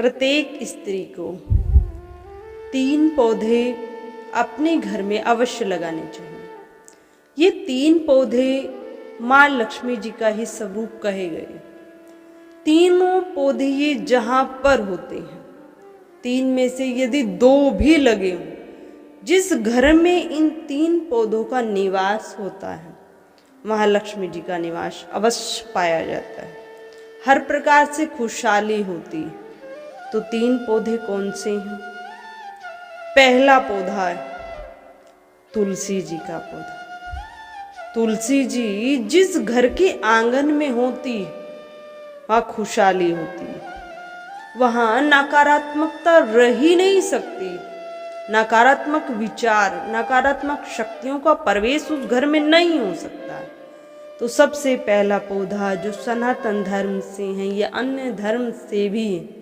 प्रत्येक स्त्री को 3 पौधे अपने घर में अवश्य लगाने चाहिए। ये 3 पौधे माँ लक्ष्मी जी का ही स्वरूप कहे गए। तीनों पौधे ये जहाँ पर होते हैं, 3 में से यदि 2 भी लगे हों, जिस घर में इन 3 पौधों का निवास होता है, महालक्ष्मी जी का निवास अवश्य पाया जाता है। हर प्रकार से खुशहाली होती है। तो 3 पौधे कौन से हैं? पहला पौधा है तुलसी जी का पौधा। तुलसी जी जिस घर के आंगन में होती है, वहाँ खुशहाली होती है, वहाँ नकारात्मकता रह ही नहीं सकती। नकारात्मक विचार, नकारात्मक शक्तियों का प्रवेश उस घर में नहीं हो सकता। तो सबसे पहला पौधा जो सनातन धर्म से है या अन्य धर्म से भी है,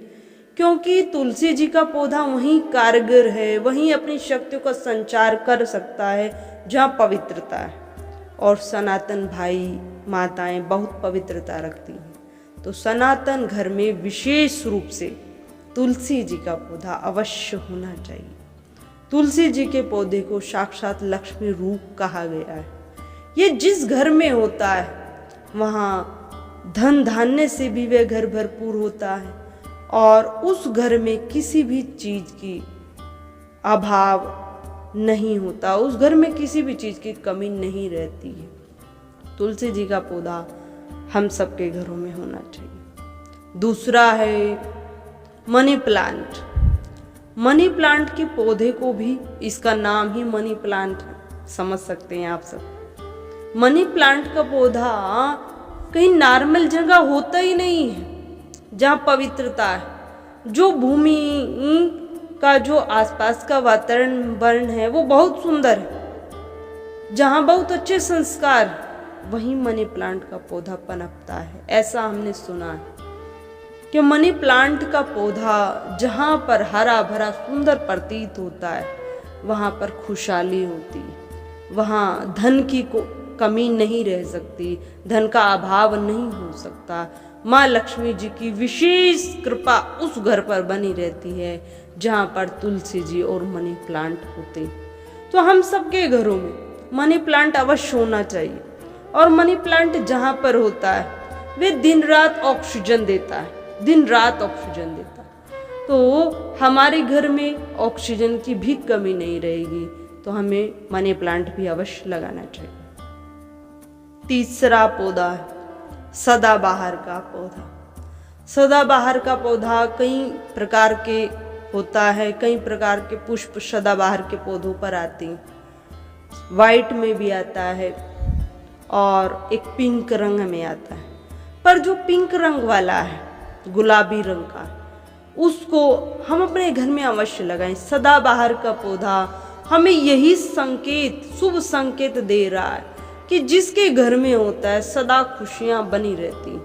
क्योंकि तुलसी जी का पौधा वहीं कारगर है, वहीं अपनी शक्तियों का संचार कर सकता है जहाँ पवित्रता है। और सनातन भाई माताएं बहुत पवित्रता रखती हैं। तो सनातन घर में विशेष रूप से तुलसी जी का पौधा अवश्य होना चाहिए। तुलसी जी के पौधे को साक्षात लक्ष्मी रूप कहा गया है। ये जिस घर में होता है, वहाँ धन धान्य से भी वह घर भरपूर होता है और उस घर में किसी भी चीज की अभाव नहीं होता, उस घर में किसी भी चीज की कमी नहीं रहती है। तुलसी जी का पौधा हम सबके घरों में होना चाहिए। दूसरा है मनी प्लांट। मनी प्लांट के पौधे को भी, इसका नाम ही मनी प्लांट है, समझ सकते हैं आप सब। मनी प्लांट का पौधा कहीं नॉर्मल जगह होता ही नहीं है जहाँ पवित्रता है। जो भूमि का जो आसपास का वातावरण है वो बहुत सुंदर है, जहाँ बहुत अच्छे संस्कार, वहीं मनी प्लांट का पौधा पनपता है। ऐसा हमने सुना है कि मनी प्लांट का पौधा जहाँ पर हरा भरा सुंदर प्रतीत होता है, वहाँ पर खुशहाली होती है, वहाँ धन की कमी नहीं रह सकती, धन का अभाव नहीं हो सकता। माँ लक्ष्मी जी की विशेष कृपा उस घर पर बनी रहती है जहाँ पर तुलसी जी और मनी प्लांट होते। तो हम सबके घरों में मनी प्लांट अवश्य होना चाहिए। और मनी प्लांट जहाँ पर होता है, वे दिन रात ऑक्सीजन देता है, दिन रात ऑक्सीजन देता है। तो हमारे घर में ऑक्सीजन की भी कमी नहीं रहेगी। तो हमें मनी प्लांट भी अवश्य लगाना चाहिए। तीसरा पौधा है सदाबहार का पौधा। सदाबहार का पौधा कई प्रकार के होता है, कई प्रकार के पुष्प सदाबहार के पौधों पर आते हैं। वाइट में भी आता है और एक पिंक रंग में आता है। पर जो पिंक रंग वाला है, गुलाबी रंग का, उसको हम अपने घर में अवश्य लगाएं। सदाबहार का पौधा हमें यही संकेत, शुभ संकेत दे रहा है कि जिसके घर में होता है सदा खुशियां बनी रहती।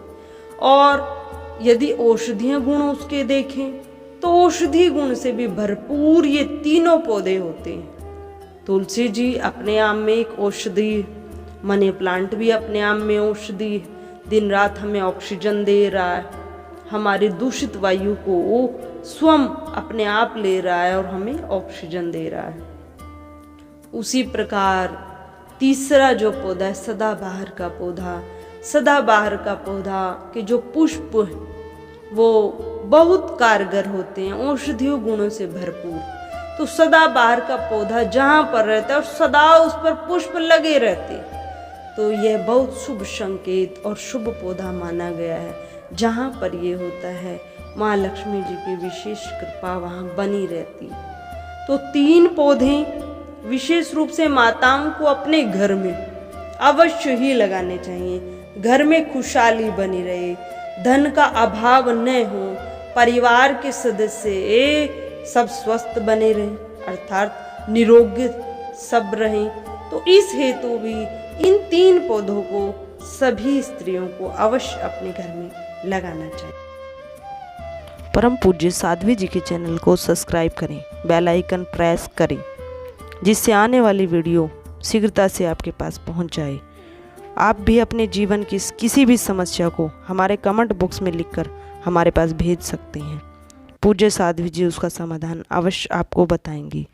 और यदि औषधीय गुण उसके देखें तो औषधि गुण से भी भरपूर ये तीनों पौधे होते हैं। तुलसी जी अपने आप में एक औषधि, मनी प्लांट भी अपने आप में औषधि, दिन रात हमें ऑक्सीजन दे रहा है, हमारी दूषित वायु को वो स्वयं अपने आप ले रहा है और हमें ऑक्सीजन दे रहा है। उसी प्रकार तीसरा जो पौधा है सदाबहार का पौधा। सदाबहार का पौधा के जो पुष्प हैं वो बहुत कारगर होते हैं, औषधीय गुणों से भरपूर। तो सदाबहार का पौधा जहाँ पर रहता है और सदा उस पर पुष्प लगे रहते, तो यह बहुत शुभ संकेत और शुभ पौधा माना गया है। जहाँ पर ये होता है, माँ लक्ष्मी जी की विशेष कृपा वहाँ बनी रहती। तो 3 पौधे विशेष रूप से माताओं को अपने घर में अवश्य ही लगाने चाहिए। घर में खुशहाली बनी रहे, धन का अभाव न हो, परिवार के सदस्य सब स्वस्थ बने रहें, अर्थात निरोगी सब रहें। तो इस हेतु भी इन 3 पौधों को सभी स्त्रियों को अवश्य अपने घर में लगाना चाहिए। परम पूज्य साध्वी जी के चैनल को सब्सक्राइब करें, बेल आइकन प्रेस करें, जिससे आने वाली वीडियो शीघ्रता से आपके पास पहुंच जाए। आप भी अपने जीवन की किसी भी समस्या को हमारे कमेंट बॉक्स में लिखकर हमारे पास भेज सकते हैं। पूज्य साध्वी जी उसका समाधान अवश्य आपको बताएंगी।